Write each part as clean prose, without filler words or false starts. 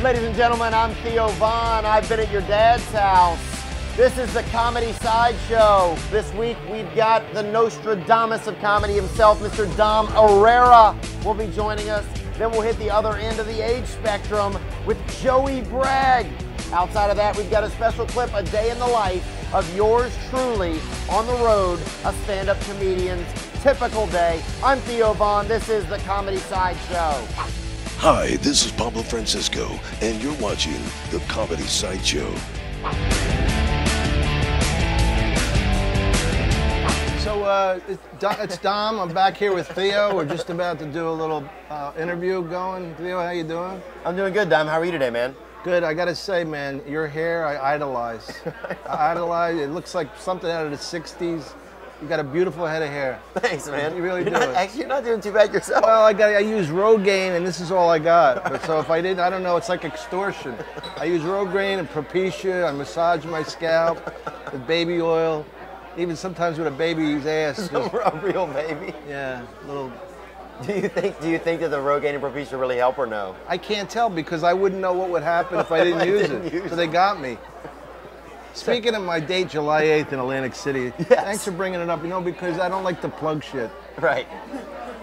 Ladies and gentlemen, I'm Theo Von. I've been at your dad's house. This is the Comedy Sideshow. This week we've got the Nostradamus of comedy himself, Mr. Dom Irrera, will be joining us. Then we'll hit the other end of the age spectrum with Joey Bragg. Outside of that, we've got a special clip, a day in the life of yours truly on the road, a stand-up comedian's typical day. I'm Theo Von. This is the Comedy Sideshow. Hi, this is Pablo Francisco, and you're watching the Comedy Sideshow. So it's Dom. I'm back here with Theo. We're just about to do a little interview going. Theo, how you doing? I'm doing good, Dom. How are you today, man? Good. I gotta say, man, your hair I idolize. I idolize. It looks like something out of the '60s. You got a beautiful head of hair. Thanks, man. You really do. Actually, you're not doing too bad yourself. Well, I use Rogaine, and this is all I got. But so if I didn't, I don't know. It's like extortion. I use Rogaine and Propecia. I massage my scalp with baby oil, even sometimes with a baby's ass. A real baby. Yeah, little. Do you think that the Rogaine and Propecia really help or no? I can't tell because I wouldn't know what would happen if I didn't use it. So they got me. Speaking of my date, July 8th in Atlantic City, thanks for bringing it up, because I don't like to plug shit. Right.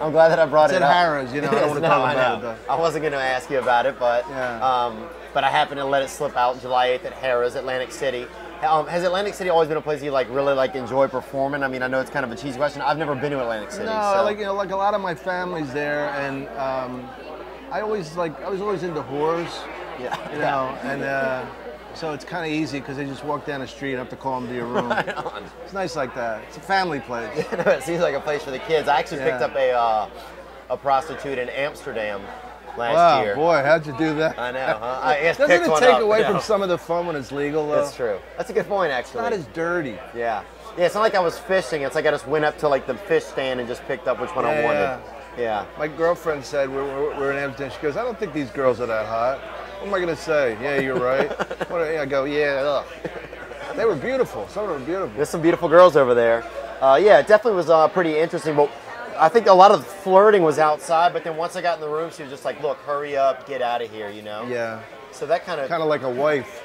I'm glad that I brought it up. It's at Harrah's, I don't want to talk about it, though. I wasn't going to ask you about it, but but I happened to let it slip out July 8th at Harrah's, Atlantic City. Has Atlantic City always been a place you really enjoy performing? I mean, I know it's kind of a cheesy question. I've never been to Atlantic City. No, so. like a lot of my family's there, and I was always into whores. Yeah. And so it's kind of easy because they just walk down the street and have to call them to your room. Right on. It's nice like that. It's a family place. It seems like a place for the kids. I actually picked up a prostitute in Amsterdam last year. Wow, boy, how'd you do that? I know, huh? I guess Doesn't it take away from from some of the fun when it's legal, though? That's true. That's a good point, actually. It's not as dirty. Yeah. Yeah, it's not like I was fishing. It's like I just went up to the fish stand and just picked up which one I wanted. Yeah. My girlfriend said we're in Amsterdam. She goes, I don't think these girls are that hot. What am I going to say? Yeah, you're right. I go, yeah, ugh. They were beautiful. Some of them were beautiful. There's some beautiful girls over there. Yeah, it definitely was pretty interesting. But I think a lot of the flirting was outside, but then once I got in the room, she was just like, look, hurry up, get out of here, Yeah. So that kind of like a wife.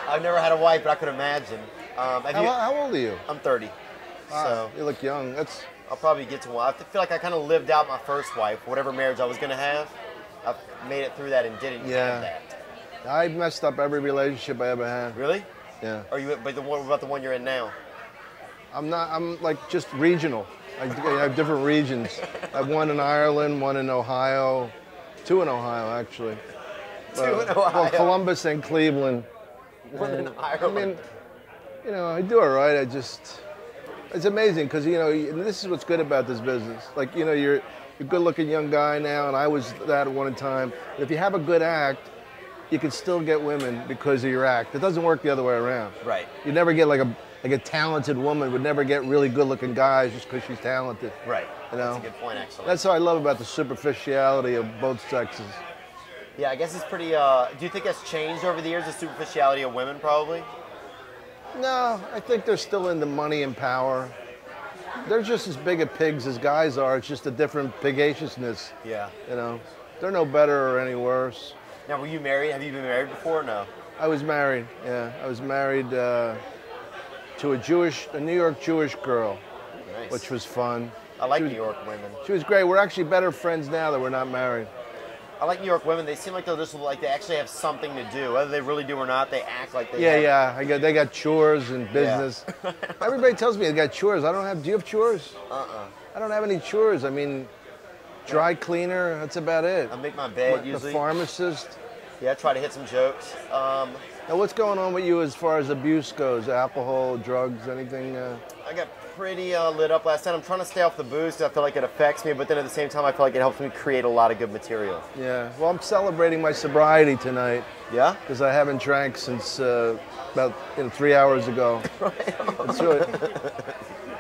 I've never had a wife, but I could imagine. How old are you? I'm 30. Wow, so you look young. I'll probably get to one. I feel like I kind of lived out my first wife, whatever marriage I was going to have. I made it through that and didn't have that. I messed up every relationship I ever had. Really? Yeah. Are you? But what about the one you're in now? I'm not. I'm like just regional. I have different regions. I have one in Ireland, one in Ohio, two in Ohio actually. Two in Ohio. Well, Columbus and Cleveland. One in Ireland. I mean, I do all right. It's amazing because this is what's good about this business. Like you're a good-looking young guy now, and I was that at one time. If you have a good act, you can still get women because of your act. It doesn't work the other way around. Right. You never get like a talented woman would never get really good-looking guys just because she's talented. Right. That's a good point, actually. That's what I love about the superficiality of both sexes. Yeah, I guess it's pretty. Do you think that's changed over the years, the superficiality of women, probably? No, I think they're still into money and power. They're just as big at pigs as guys are. It's just a different pigaciousness. Yeah. They're no better or any worse. Now, were you married? Have you been married before or no? I was married, yeah. I was married to a New York Jewish girl, Nice. which was fun. I like New York women. She was great. We're actually better friends now that we're not married. I like New York women. They seem like they actually have something to do. Whether they really do or not, they act like they have. They got chores and business. Yeah. Everybody tells me they got chores. I don't have. Do you have chores? I don't have any chores. I mean, dry cleaner. That's about it. I make my bed usually. The pharmacist. Yeah, I try to hit some jokes. Now, what's going on with you as far as abuse goes? Alcohol, drugs, anything? I got pretty lit up last night. I'm trying to stay off the booze because I feel like it affects me, but then at the same time, I feel like it helps me create a lot of good material. Yeah. Well, I'm celebrating my sobriety tonight. Yeah? Because I haven't drank since about 3 hours ago.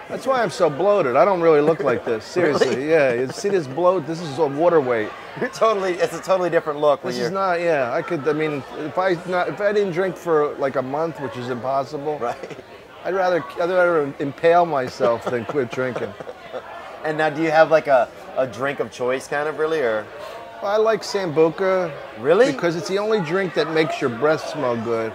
That's why I'm so bloated. I don't really look like this. Seriously. Really? Yeah. You see this bloat? This is a water weight. It's a totally different look. This is not. Yeah. I mean, if I didn't drink for like a month, which is impossible. Right. I'd rather impale myself than quit drinking. And now, do you have like a drink of choice, kind of, really, or? I like Sambuca. Really? Because it's the only drink that makes your breath smell good.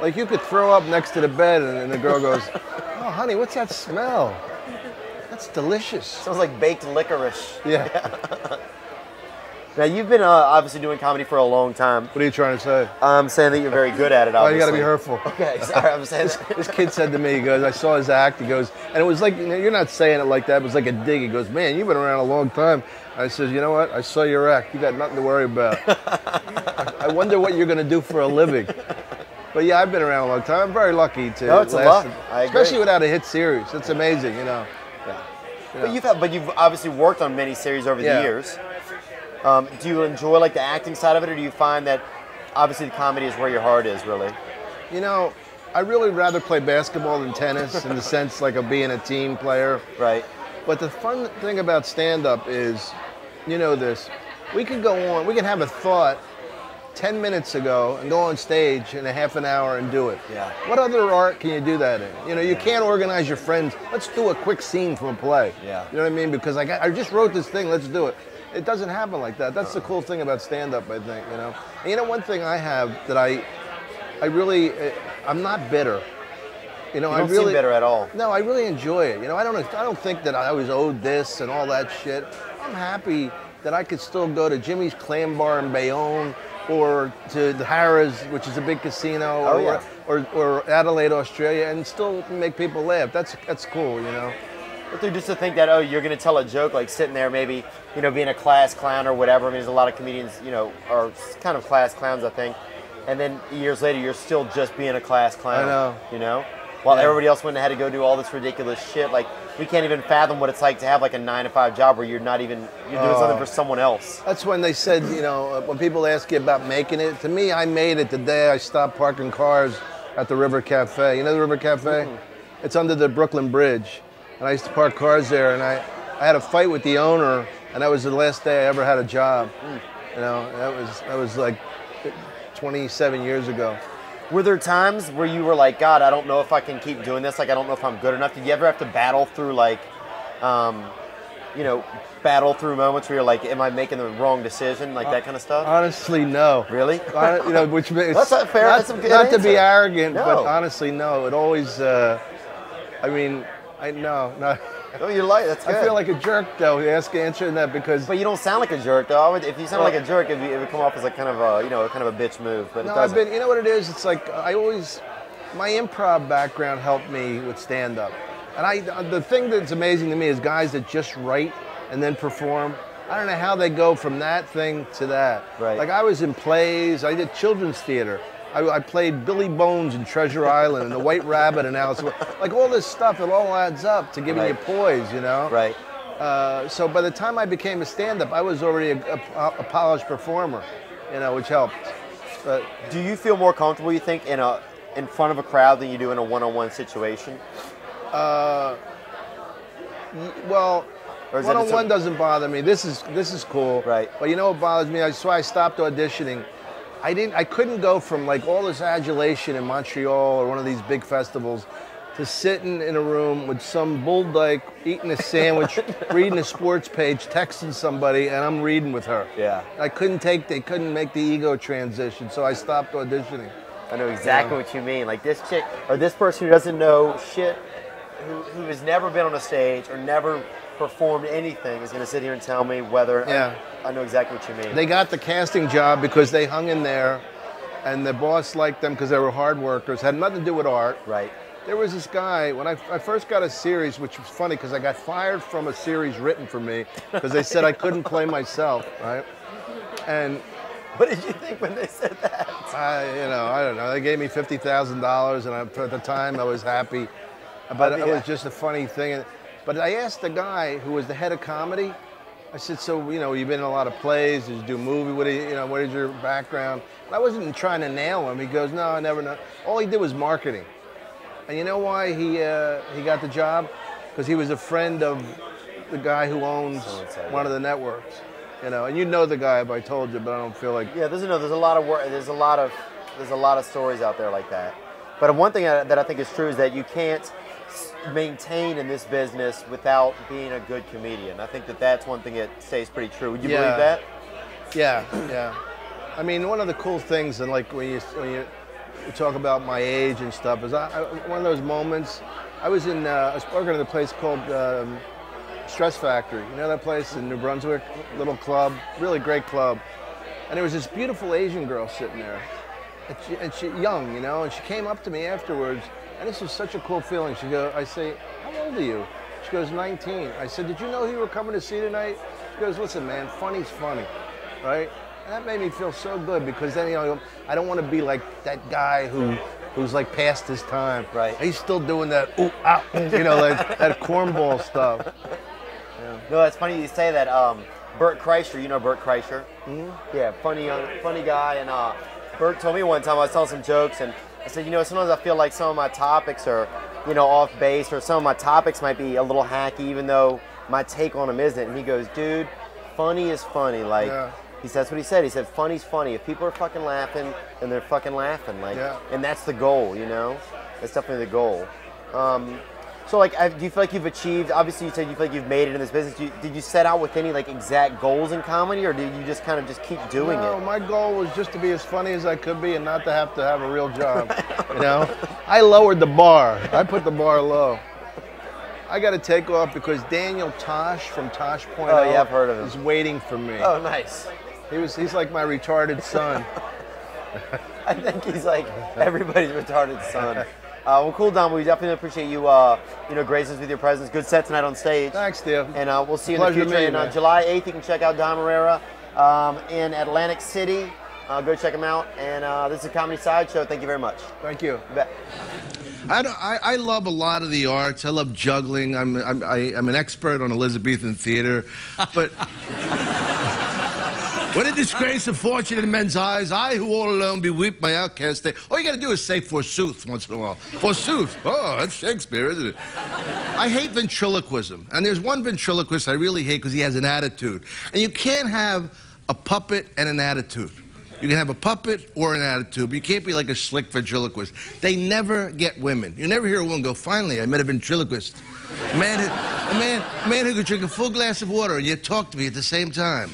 Like you could throw up next to the bed and the girl goes, "Oh, honey, what's that smell? That's delicious." Sounds like baked licorice. Yeah. Now, you've been obviously doing comedy for a long time. What are you trying to say? I'm saying that you're very good at it, Oh, obviously. you got to be hurtful. Okay, sorry, I'm saying This kid said to me, he goes, I saw his act, he goes, and it was like, you're not saying it like that, it was like a dig. He goes, man, you've been around a long time. I said, you know what? I saw your act. You got nothing to worry about. I wonder what you're going to do for a living. But yeah, I've been around a long time. I'm very lucky to it's a lot. I agree. especially without a hit series. It's amazing, you know. Yeah. But you've obviously worked on many series over the years. Do you enjoy like the acting side of it, or do you find that obviously the comedy is where your heart is, really? You know, I really rather play basketball than tennis in the sense like of being a team player. Right. But the fun thing about stand-up is, you know this, we can go on, we can have a thought 10 minutes ago and go on stage in a half an hour and do it. Yeah. What other art can you do that in? You know, you can't organize your friends, let's do a quick scene from a play. Yeah. You know what I mean? Because I just wrote this thing, let's do it. It doesn't happen like that. That's the cool thing about stand-up, I think, you know? And you know, one thing I have that I really, I'm not bitter. You know, You don't seem bitter at all. No, I really enjoy it. You know, I don't think that I always owed this and all that shit. I'm happy that I could still go to Jimmy's Clam Bar in Bayonne or to the Harrah's, which is a big casino, or Adelaide, Australia, and still make people laugh. That's cool, you know. But just to think that, oh, you're going to tell a joke, like sitting there maybe, you know, being a class clown or whatever. I mean, there's a lot of comedians, you know, are kind of class clowns, I think. And then years later, you're still just being a class clown. I know. You know? While everybody else went and had to go do all this ridiculous shit. Like, we can't even fathom what it's like to have like a 9-to-5 job where you're doing something for someone else. That's when they said, you know, when people ask you about making it, to me, I made it the day I stopped parking cars at the River Cafe. You know the River Cafe? Mm-hmm. It's under the Brooklyn Bridge. And I used to park cars there, and I had a fight with the owner, and that was the last day I ever had a job. You know, that was like 27 years ago. Were there times where you were like, God, I don't know if I can keep doing this, like I don't know if I'm good enough? Did you ever have to battle through like, you know, battle through moments where you're like, am I making the wrong decision, like that kind of stuff? Honestly, no. Really? You know, which that's not fair. That's a good not answer. To be arrogant, No. but honestly, no. It always, I mean, no. Oh, you're like, that's good. I feel like a jerk though, answering that because. But you don't sound like a jerk though. If you sound like a jerk, it would come off as like kind of a, you know, kind of a bitch move. But No, it doesn't. you know what it is? It's like my improv background helped me with stand-up. And the thing that's amazing to me is guys that just write and then perform. I don't know how they go from that thing to that. Right. Like I was in plays, I did children's theater. I played Billy Bones in Treasure Island and the White Rabbit and Alice. Like all this stuff, it all adds up to giving you poise, you know? Right. So by the time I became a stand-up, I was already a polished performer, you know, which helped. But do you feel more comfortable, you think, in front of a crowd than you do in a one-on-one situation? Well, one-on-one doesn't bother me. This is cool. Right. But you know what bothers me? That's why I stopped auditioning. I couldn't go from like all this adulation in Montreal or one of these big festivals to sitting in a room with some bull dyke eating a sandwich, reading a sports page, texting somebody, and I'm reading with her. Yeah. They couldn't make the ego transition, so I stopped auditioning. I know exactly what you mean. Like this chick or this person who doesn't know shit, who has never been on a stage or never performed anything is going to sit here and tell me whether. Yeah. I know exactly what you mean. They got the casting job because they hung in there, and the boss liked them because they were hard workers. Had nothing to do with art. Right. There was this guy, when I first got a series, which was funny because I got fired from a series written for me because they said I couldn't play myself, right? And what did you think when they said that? I don't know. They gave me $50,000, and at the time I was happy. But it was just a funny thing. But I asked the guy who was the head of comedy, I said, so, you know, you've been in a lot of plays, did you do a movie, what is your background? And I wasn't trying to nail him. He goes, no, I never know. All he did was marketing. And you know why he got the job? Because he was a friend of the guy who owns one of the networks. You know, and you know the guy if I told you, but I don't feel like. Yeah, there's a lot of work. There's a lot of stories out there like that. But one thing that I think is true is that you can't maintain in this business without being a good comedian. I think that's one thing that stays pretty true. Would you believe that? Yeah, yeah. I mean, one of the cool things, and like when you talk about my age and stuff, is one of those moments. I was working at a place called Stress Factory. You know that place in New Brunswick? Little club, really great club. And there was this beautiful Asian girl sitting there, and she young, you know, and she came up to me afterwards, and this was such a cool feeling. I say, how old are you? She goes, 19. I said, did you know who you were coming to see tonight? She goes, listen, man, funny's funny, right? And that made me feel so good, because then, you know, I don't want to be like that guy who's like past his time. Right. He's still doing that, ooh, ah, you know, like that cornball stuff. Yeah. No, it's funny you say that. Bert Kreischer, you know Bert Kreischer? Mm-hmm. Yeah, funny guy. And Bert told me one time, I was telling some jokes, and I said, you know, sometimes I feel like some of my topics are, you know, off base, or some of my topics might be a little hacky, even though my take on them isn't. And he goes, dude, funny is funny. Like, yeah. That's what he said. He said, funny's funny. If people are fucking laughing, then they're fucking laughing. Like, yeah. And that's the goal, you know? That's definitely the goal. So, like, do you feel like you've achieved, obviously you said you feel like you've made it in this business. Did you set out with any, like, exact goals in comedy, or did you just kind of just keep doing it? No, my goal was just to be as funny as I could be and not to have a real job, you know? I lowered the bar. I put the bar low. I got to take off because Daniel Tosh from Tosh.0 oh, yeah, I've heard of him. Is waiting for me. Oh, nice. He's like my retarded son. I think he's like everybody's retarded son. Well, cool, Dom. We definitely appreciate you, you know, gracing us with your presence. Good set tonight on stage. Thanks, Theo. And we'll see you in the future. And July 8th, you can check out Dom Irrera in Atlantic City. Go check him out. And this is a Comedy Sideshow. Thank you very much. Thank you. You bet. I love a lot of the arts. I love juggling. I'm an expert on Elizabethan theater, but. What a disgrace of fortune in men's eyes. I who all alone beweep my outcast day. All you gotta do is say forsooth once in a while. Forsooth. Oh, that's Shakespeare, isn't it? I hate ventriloquism. And there's one ventriloquist I really hate because he has an attitude. And you can't have a puppet and an attitude. You can have a puppet or an attitude, but you can't be like a slick ventriloquist. They never get women. You never hear a woman go, finally, I met a ventriloquist. A man who could drink a full glass of water and yet talk to me at the same time.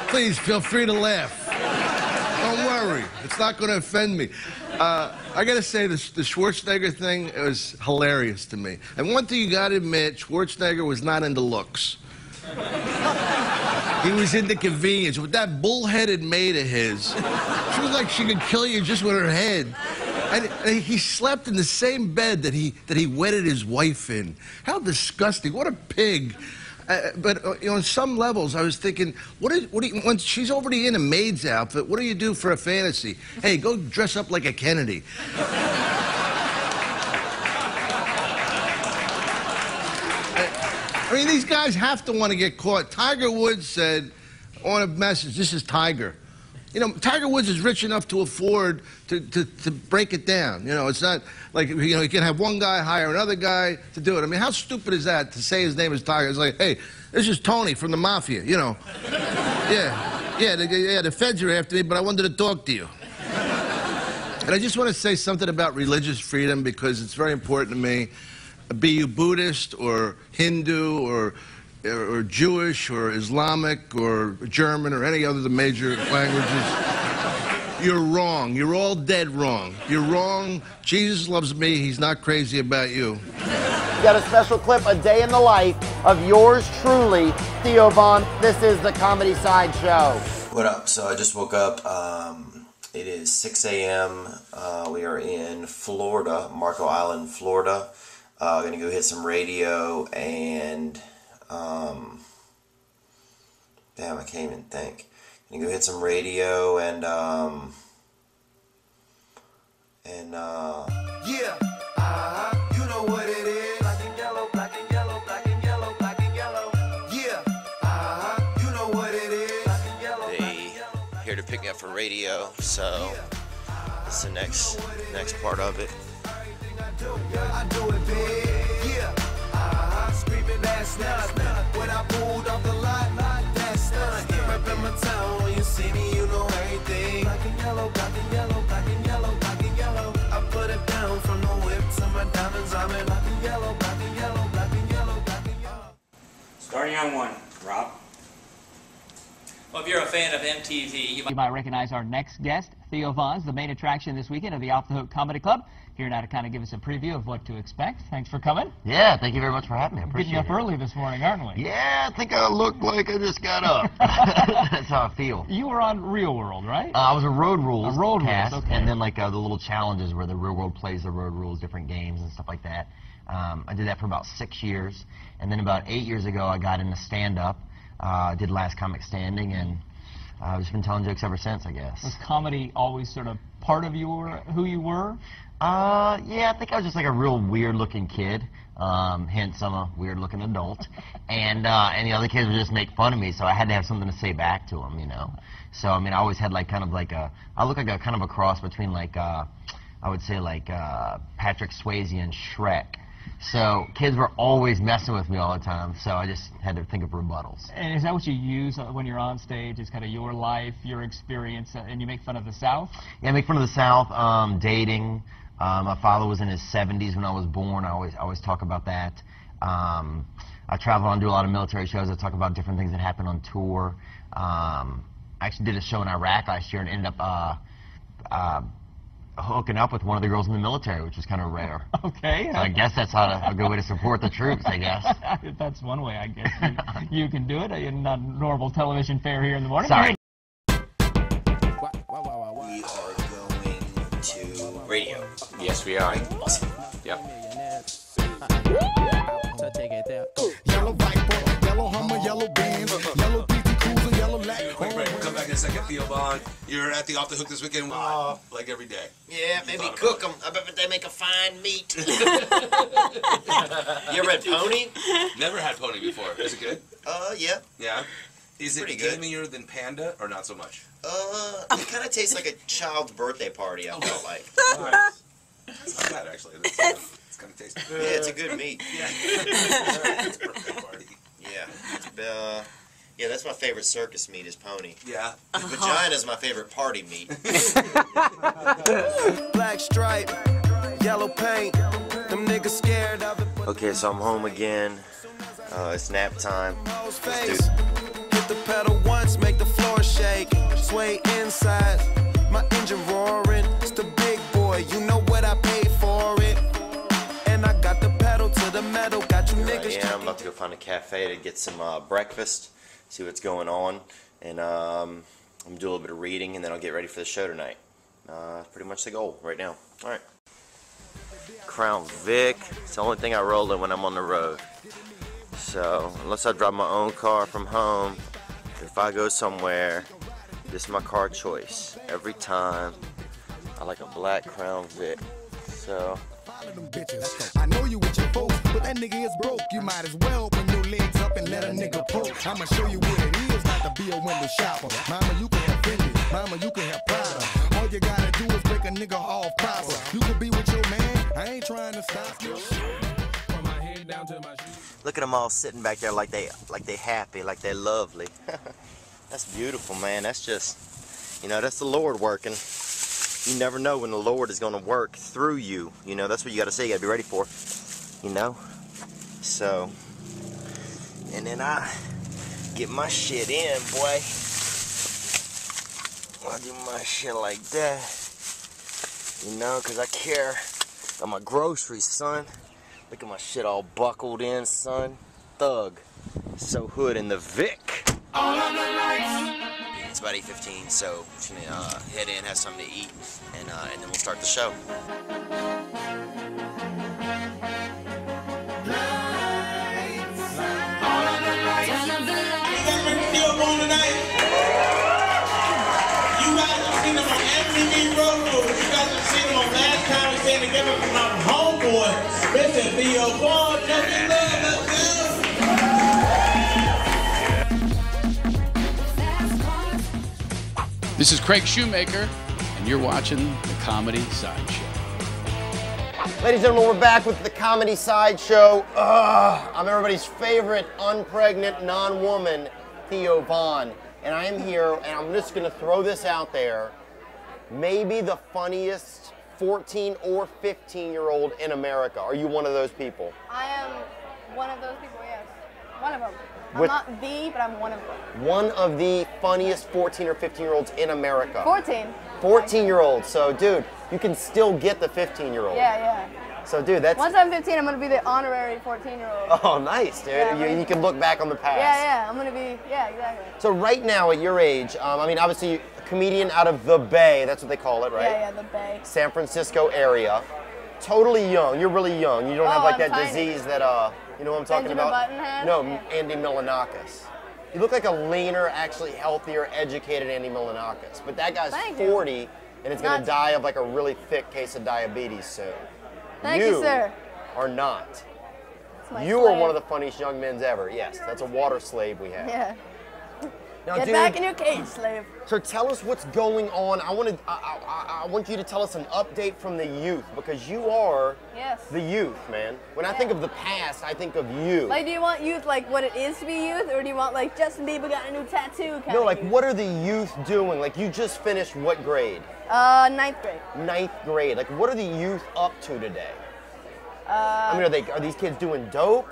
Please feel free to laugh. Don't worry, it's not going to offend me. I got to say, the Schwarzenegger thing was hilarious to me. And one thing you got to admit, Schwarzenegger was not into looks. He was into convenience. With that bullheaded maid of his, she was like she could kill you just with her head. And he slept in the same bed that he wedded his wife in. How disgusting! What a pig! But you know, on some levels, I was thinking, when she's already in a maid's outfit, what do you do for a fantasy? Hey, go dress up like a Kennedy. I mean, these guys have to want to get caught. Tiger Woods said on a message, this is Tiger. You know, Tiger Woods is rich enough to afford to break it down. You know, it's not like, you know, you can have one guy hire another guy to do it. I mean, how stupid is that to say his name is Tiger? It's like, hey, this is Tony from the Mafia, you know. Yeah, the feds are after me, but I wanted to talk to you. And I just want to say something about religious freedom because it's very important to me. Be you Buddhist or Hindu or Jewish or Islamic or German or any other of the major languages, you're wrong. You're all dead wrong. You're wrong. Jesus loves me. He's not crazy about you. We got a special clip, a day in the life of yours truly, Theo Von. This is the Comedy Sideshow. What up? So I just woke up. It is 6 a.m. We are in Florida, Marco Island, Florida. Gonna go hit some radio and damn, I can't even think. Gonna go hit some radio and yeah, you know what it is. Black and yellow, black and yellow, black and yellow, black and yellow. Yeah, you know what it is. Black and yellow, they here to pick me up for radio, so it's the next part of it. I do it big, yeah. Screaming that's not when I pulled off the lot, that's not. Rep in my town when you see me, you know everything. Black and yellow, black and yellow, black and yellow, black and yellow. I put it down from the whip to my diamonds. I'm in black and yellow, black and yellow, black and yellow, black and yellow. Starting on 1, Rob. Well, if you're a fan of MTV, You might recognize our next guest. Theo Von's the main attraction this weekend of the Off the Hook Comedy Club. Here now to kind of give us a preview of what to expect. Thanks for coming. Yeah, thank you very much for having me. I appreciate Getting up it. early this morning, aren't we? Yeah, I think I look like I just got up. That's how I feel. You were on Real World, right? I was a Road Rules cast, okay. And then like the little challenges where the Real World plays the Road Rules, different games and stuff like that. I did that for about 6 years. And then about 8 years ago, I got into stand-up, did Last Comic Standing, and I've just been telling jokes ever since, I guess. Was comedy always sort of part of who you were? Yeah, I think I was just like a real weird-looking kid. Hence, I'm a weird-looking adult. And the other kids would just make fun of me, so I had to have something to say back to them, you know. So, I mean, I always had like kind of like I look like a kind of a cross between like, I would say like Patrick Swayze and Shrek. So kids were always messing with me all the time, so I just had to think of rebuttals. And is that what you use when you're on stage? Is kind of your life, your experience, and you make fun of the South? Yeah, I make fun of the South, dating. My father was in his 70s when I was born. I always talk about that. I travel and do a lot of military shows. I talk about different things that happen on tour. I actually did a show in Iraq last year and ended up hooking up with one of the girls in the military, which was kind of rare. Okay. So I guess that's a good way to support the troops, I guess. That's one way, I guess. You can do it. Not normal television fare here in the morning. Sorry. We are going to radio. Yes, we are. Awesome. Yep. Yellow Viper, yellow Hummer, yellow Benz, yellow PT Cruiser, yellow Lac. Wait, we'll come back in a second. Theo Von, you're at the Off the Hook this weekend, like every day. Yeah, maybe cook them. I bet they make a fine meat. You ever had pony? Never had pony before. Is it good? Yeah. Yeah. Is it Pretty good. gamier than Panda or not so much? It kind of tastes like a child's birthday party, I felt like. It's not bad, actually. It's kind of tasty. Yeah, it's a good meat. Yeah. It's a birthday party. Yeah. Yeah, that's my favorite circus meat is pony. Yeah. Vagina's my favorite party meat. Black stripe, yellow paint. Them niggas scared of it. Okay, so I'm home again. It's nap time. Let's do Hit the pedal once, make the floor shake. Sway inside, my engine roaring. It's the big boy, you know what I paid for it. And I got the pedal to the metal. Got you niggas. Yeah, I'm about to go find a cafe to get some breakfast, see what's going on, and I'm gonna do a little bit of reading, and then I'll get ready for the show tonight. Pretty much the goal right now. All right. Crown Vic. It's the only thing I roll in when I'm on the road. So unless I drive my own car from home, if I go somewhere, this is my car choice. Every time, I like a black Crown Vic. So. I know you with your folks, but that nigga is broke. You might as well open your legs up and let a nigga poke. I'ma show you what it is not to be a window shopper. Mama, you can have Fendi. Mama, you can have Prada. All you gotta do is break a nigga off proper. You can be with your man. I ain't trying to stop you. From my head down to my shoes. Look at them all sitting back there like they happy, like they're lovely. That's beautiful, man. That's just, you know, that's the Lord working. You never know when the Lord is going to work through you. You know, that's what you got to say. You got to be ready for it. You know? So, and then I get my shit in, boy. I do my shit like that. You know, because I care about my groceries, son. Look at my shit all buckled in, son. Thug. So hood in the Vic. All on the lights. It's about 8:15, so we're just gonna head in, have something to eat, and then we'll start the show. Together from my homeboy, Mr. Theo Von, just in love, let's go. This is Craig Shoemaker, and you're watching the Comedy Sideshow. Ladies and gentlemen, we're back with the Comedy Sideshow. I'm everybody's favorite unpregnant non-woman, Theo Von, and I am here, and I'm just going to throw this out there. Maybe the funniest 14 or 15-year-old in America. Are you one of those people? I am one of those people, yes. One of them. I'm With- not the, but I'm one of them. One of the funniest 14 or 15-year-olds in America. 14. 14-year-olds. So, dude, you can still get the 15-year-old. Yeah. So, dude, that's... Once I'm 15, I'm going to be the honorary 14-year-old. Oh, nice, dude. Yeah, you can look back on the past. Yeah, I'm going to be, yeah, exactly. So right now, at your age, I mean, obviously, a comedian out of the Bay, that's what they call it, right? Yeah, the Bay. San Francisco area. Totally young. You're really young. You don't have, like, I'm that tiny. disease that, you know what I'm talking Benjamin about? Button has? No, Yeah. Andy Milonakis. You look like a leaner, actually healthier, educated Andy Milonakis. But that guy's Thank you. 40, and is going to die of, like, a really thick case of diabetes soon. Thank you, sir. Are not. It's my You slave. are one of the funniest young men ever. Yes, that's a water slave we have. Yeah. Now, Get dude, back in your cage, slave. So tell us what's going on. I want you to tell us an update from the youth, because you are the youth, man. When I think of the past, I think of you. Like, do you want youth like what it is to be youth, or do you want like Justin Bieber got a new tattoo kind No, of like youth? what are the youth doing? Like you just finished what grade? 9th grade. 9th grade. Like what are the youth up to today? I mean, are these kids doing dope?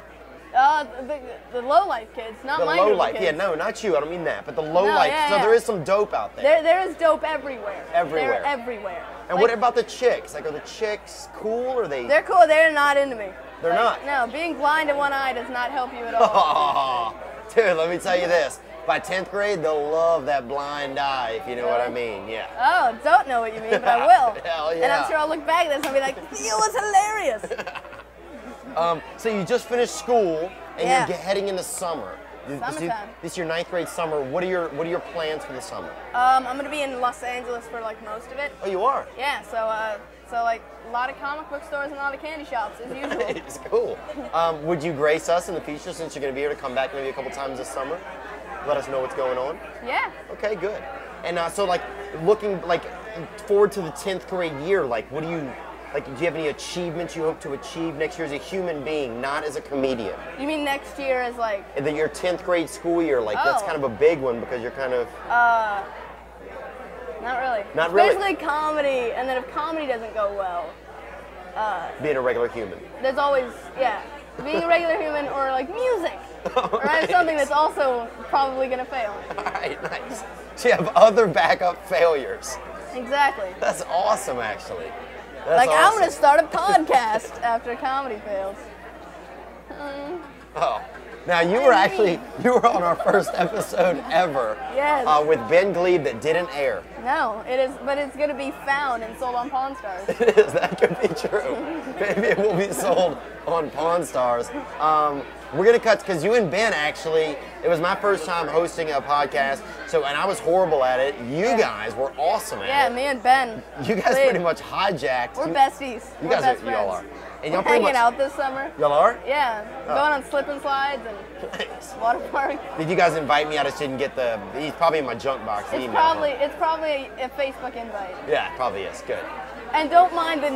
The low life kids, not The my low group of life, kids. yeah, no, not you. I don't mean that, but the low No, life. yeah, so yeah. there is some dope out there. There is dope everywhere. Everywhere. They're everywhere. And what about the chicks? Like, are the chicks cool, or are they? They're cool. They're not into me. They're not? No, being blind in one eye does not help you at all. Dude, let me tell you this. By 10th grade, they'll love that blind eye, if you know what I mean. Yeah. Oh, don't know what you mean, but I will. Hell yeah. And I'm sure I'll look back at this and be like, Theo was hilarious. So you just finished school, and Yeah. you're heading into summer. Summertime. This is your 9th grade summer. What are your plans for the summer? I'm gonna be in Los Angeles for like most of it. Oh, you are? Yeah. So like a lot of comic book stores and a lot of candy shops as usual. It's cool. Would you grace us in the future, since you're going to be able to come back maybe a couple times this summer? Let us know what's going on. Yeah. Okay, good. And so like looking like forward to the 10th grade year, like what do you like? Do you have any achievements you hope to achieve next year as a human being, not as a comedian? You mean next year is like? And then your 10th grade school year, like that's Oh. kind of a big one because you're kind of. Not really. Not really? Especially comedy, and then if comedy doesn't go well, being a regular human. there's always, being a regular human or like music. Or I have something that's also probably gonna fail. All right, nice. So you have other backup failures. Exactly. That's awesome, actually. That's Like I'm awesome. gonna start a podcast after comedy fails. Oh, now you were on our first episode ever. Yes. With Ben Glebe that didn't air. No, it is, but it's gonna be found and sold on Pawn Stars. It is. That could be true. Maybe it will be sold on Pawn Stars. We're gonna cut because you and Ben actually. It was my first time hosting a podcast, and I was horrible at it. You guys were awesome at Yeah, it. me and Ben. You guys pretty much hijacked. We're besties. You We're guys best are. Y'all friends. are. And We're y'all pretty hanging much. out this summer. Y'all are? Yeah, Oh. going on slip and slides and water park. Did you guys invite me? I just didn't get the. He's probably in my junk box. It's email. probably a Facebook invite. Yeah, it probably is. Good. And don't mind the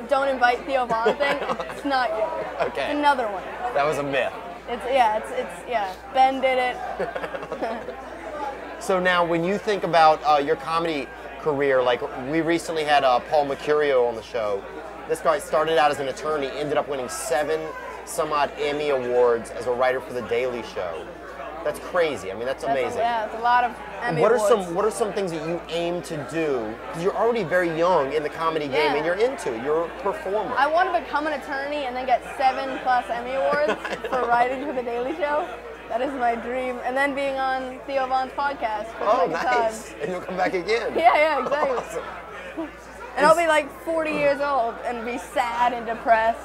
don't invite Theo Vaughn thing. It's not you. Okay. It's another one. That was a myth. It's Ben did it. So now, when you think about your comedy career, like we recently had Paul Mercurio on the show. This guy started out as an attorney, ended up winning 7 some odd Emmy awards as a writer for The Daily Show. That's crazy. I mean, that's amazing. It's a lot of Emmy What awards. are some things that you aim to do? Because you're already very young in the comedy game, and you're into it. You're a performer. I want to become an attorney and then get 7+ Emmy awards for writing for The Daily Show. That is my dream. And then being on Theo Vaughn's podcast for the Oh, second nice. time. And you'll come back again. Yeah, exactly. Awesome. And I'll be like 40 years old and be sad and depressed.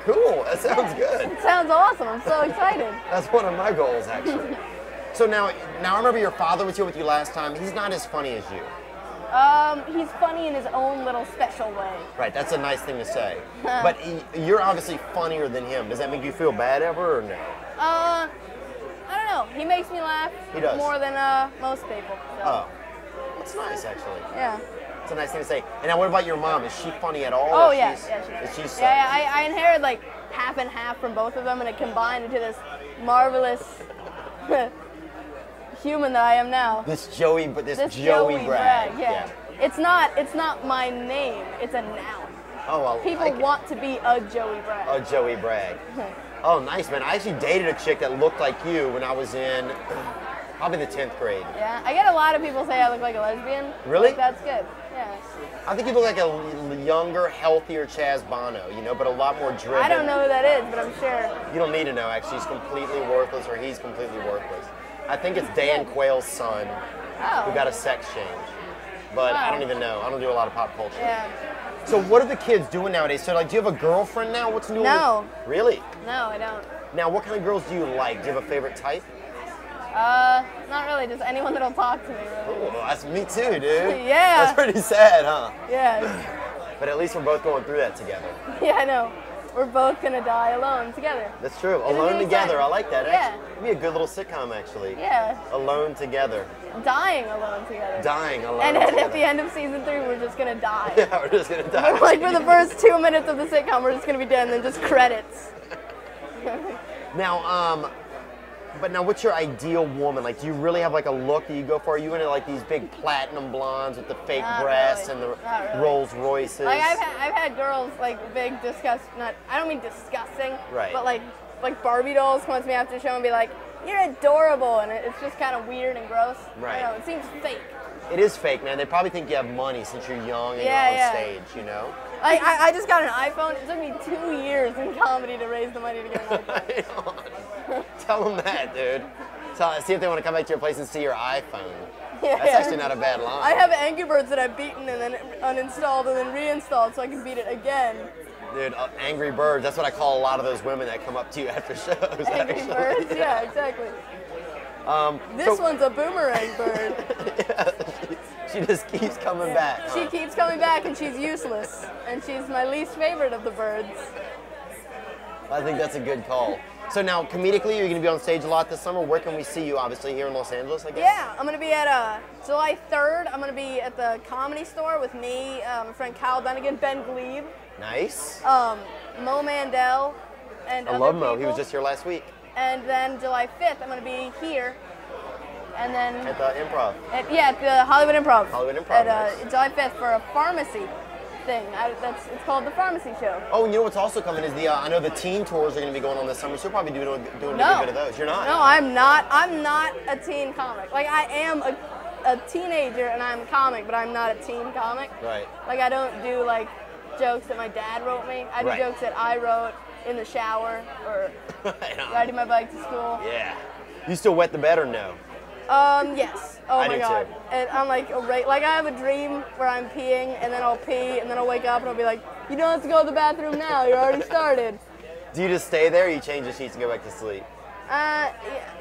Cool. That sounds good. It sounds awesome. I'm so excited. That's one of my goals, actually. So now I remember your father was here with you last time. He's not as funny as you. He's funny in his own little special way. Right, that's a nice thing to say. But you're obviously funnier than him. Does that make you feel bad ever, or no? I don't know. He makes me laugh He does. more than most people. So. Oh, that's nice, actually. Yeah. It's a nice thing to say. And now, what about your mom? Is she funny at all? Oh, or yeah. she's- Yeah, is she sucks? Yeah, I inherited like half and half from both of them, and it combined into this marvelous human that I am now. This Joey Bragg. Yeah. It's not my name. It's a noun. Oh, well. People want to be a Joey Bragg. A Joey Bragg. Oh, nice, man. I actually dated a chick that looked like you when I was in probably the 10th grade. Yeah, I get a lot of people say I look like a lesbian. Really? Like, that's good. Yeah. I think you look like a younger, healthier Chaz Bono, you know, but a lot more driven. I don't know who that is, but I'm sure. You don't need to know, actually. He's completely worthless, or he's completely worthless. I think it's Dan Quayle's son who got a sex change. But I don't even know. I don't do a lot of pop culture. Yeah. So what are the kids doing nowadays? So, like, do you have a girlfriend now? What's new? No. Really? No, I don't. Now, what kind of girls do you like? Do you have a favorite type? Not really. Just anyone that'll talk to me, really. Oh, that's me too, dude. Yeah. That's pretty sad, huh? Yeah. But at least we're both going through that together. Yeah, I know. We're both gonna die alone together. That's true. It'll Alone be Together. exciting. I like that. Yeah. It'd be a good little sitcom, actually. Yeah. Alone Together. Dying alone together. Dying alone And together. at the end of season 3, we're just gonna die. Yeah, we're just gonna die. Like for the first 2 minutes of the sitcom, we're just gonna be dead, and then just credits. Now, but now, what's your ideal woman? Like, do you really have like a look that you go for? Are you into like these big platinum blondes with the fake Not breasts really. and the Not really. Rolls Royces? Like I've had girls like big I don't mean disgusting, Right. but like Barbie dolls come up to me after the show and be like, "You're adorable," and it's just kind of weird and gross. Right. I don't know, it seems fake. It is fake, man. They probably think you have money since you're young and Yeah, you're on yeah. stage, you know? Like I just got an iPhone. It took me 2 years in comedy to raise the money to get an iPhone. Tell them that, dude. See if they want to come back to your place and see your iPhone. Yeah, That's yeah. actually not a bad line. I have Angry Birds that I've beaten and then uninstalled and then reinstalled so I can beat it again. Dude, Angry Birds, that's what I call a lot of those women that come up to you after shows. Angry actually. Birds? Yeah, exactly. This one's a boomerang bird. She just keeps coming back. She keeps coming back and she's useless. And she's my least favorite of the birds. I think that's a good call. So now, comedically, you're going to be on stage a lot this summer. Where can we see you? Obviously, here in Los Angeles, I guess? Yeah, I'm going to be at July 3rd. I'm going to be at the Comedy Store with me, my friend Kyle Dunnigan, Ben Glebe. Nice. Mo Mandel, and I other love Mo. people. He was just here last week. And then July 5th, I'm going to be here. And then At the Improv. at the Hollywood Improv. Hollywood Improv, At nice. July 5th for a pharmacy thing. It's called the Pharmacy Show. Oh, and you know what's also coming is the I know the teen tours are going to be going on this summer, so you'll probably be doing a good bit of those. You're not. No, I'm not. I'm not a teen comic. Like I am a teenager and I'm a comic, but I'm not a teen comic. Right. Like I don't do like jokes that my dad wrote me. I do Right. jokes that I wrote in the shower or riding my bike to school. Yeah. You still wet the bed or no? Yes. Oh I my do god. too. And I'm like I have a dream where I'm peeing and then I'll pee and then I'll wake up and I'll be like, you don't have to go to the bathroom now. You already started. Do you just stay there or you change the sheets and go back to sleep?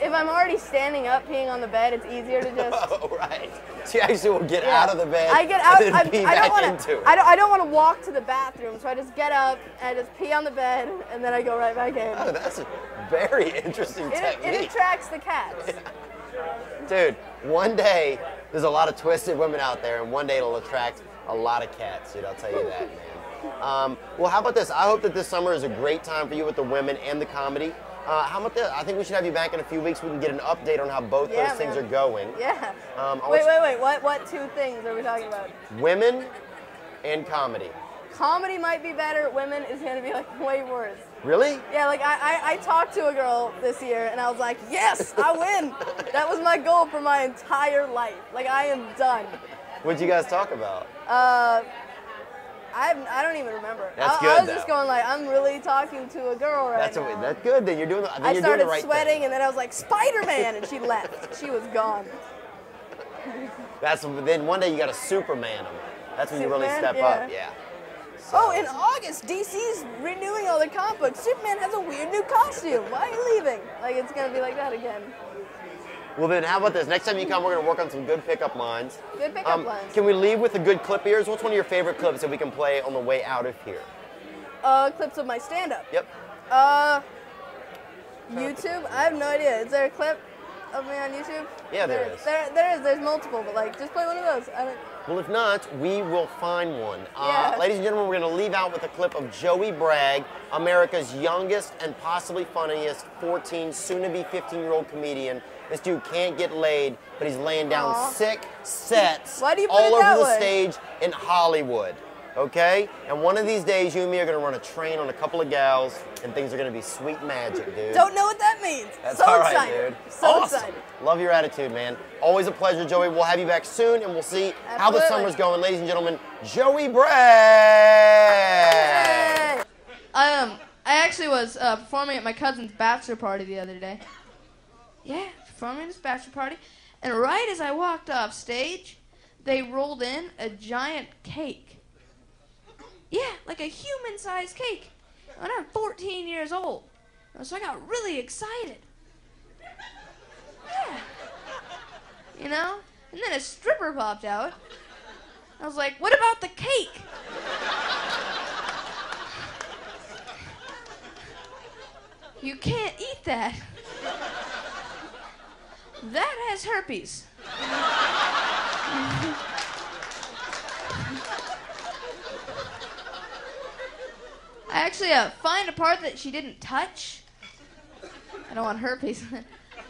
If I'm already standing up peeing on the bed, it's easier to just. Oh, right. So you actually will get out of the bed. I get out. And then pee back into it. I don't want to walk to the bathroom, so I just get up and I just pee on the bed, and then I go right back in. Oh, that's a very interesting technique. It attracts the cats. Dude, one day there's a lot of twisted women out there, and one day it'll attract a lot of cats, dude. I'll tell you that, man. Well, how about this? I hope that this summer is a great time for you with the women and the comedy. How about this? I think we should have you back in a few weeks. We can get an update on how both those things are going. Yeah. Wait. What two things are we talking about? Women and comedy. Comedy might be better. Women is going to be like way worse. Really? Yeah, like I talked to a girl this year and I was like, yes, I win. That was my goal for my entire life. Like I am done. What'd you guys talk about? I don't even remember. That's I good, was just though. going like, I'm really talking to a girl right now. That's good. Then you're doing. I think I you're started doing the right sweating thing. and then I was like, Spider-Man, and she left. She was gone. Then one day you got to Superman them. That's when you really Superman? step Yeah. up. Yeah. Oh, in August, DC's renewing all their comic books. Superman has a weird new costume. Why are you leaving? Like, it's going to be like that again. Well, then how about this? Next time you come, we're going to work on some good pickup lines. Good pickup lines. Can we leave with a good clip here? What's one of your favorite clips that we can play on the way out of here? Clips of my stand-up. Yep. YouTube? I have no idea. Is there a clip of me on YouTube? Yeah, there is. There is. There's multiple, but like, just play one of those. Well, if not, we will find one. Yeah. Ladies and gentlemen, we're going to leave out with a clip of Joey Bragg, America's youngest and possibly funniest 14, soon-to-be 15-year-old comedian. This dude can't get laid, but he's laying down sick sets Why do you put all it that over the way? stage in Hollywood. okay? And one of these days, you and me are gonna run a train on a couple of gals, and things are gonna be sweet magic, dude. Don't know what that means. That's so all right, excited. dude. So Awesome. excited. Love your attitude, man. Always a pleasure, Joey. We'll have you back soon, and we'll see how the Absolutely. summer's going. Ladies and gentlemen, Joey Bragg. I actually was performing at my cousin's bachelor party the other day. Yeah, performing at his bachelor party. And right as I walked off stage, they rolled in a giant cake. Yeah, like a human-sized cake. And I'm 14 years old. So I got really excited. Yeah. You know? And then a stripper popped out. I was like, what about the cake? You can't eat that. That has herpes. I actually find a part that she didn't touch. I don't want herpes.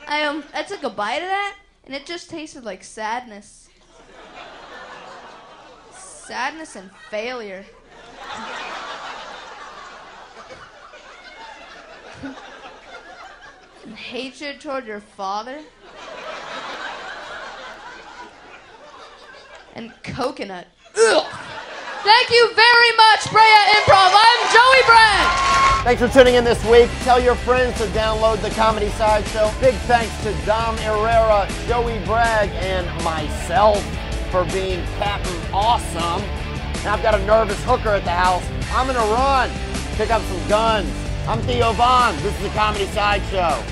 I took a bite of that, and it just tasted like sadness. Sadness and failure. And hatred toward your father. And coconut. Ugh. Thank you very much, Brea Improv. I'm Joey Bragg. Thanks for tuning in this week. Tell your friends to download the Comedy Sideshow. Big thanks to Dom Irrera, Joey Bragg, and myself for being Captain Awesome. Now I've got a nervous hooker at the house. I'm gonna run, pick up some guns. I'm Theo Von. This is the Comedy Sideshow.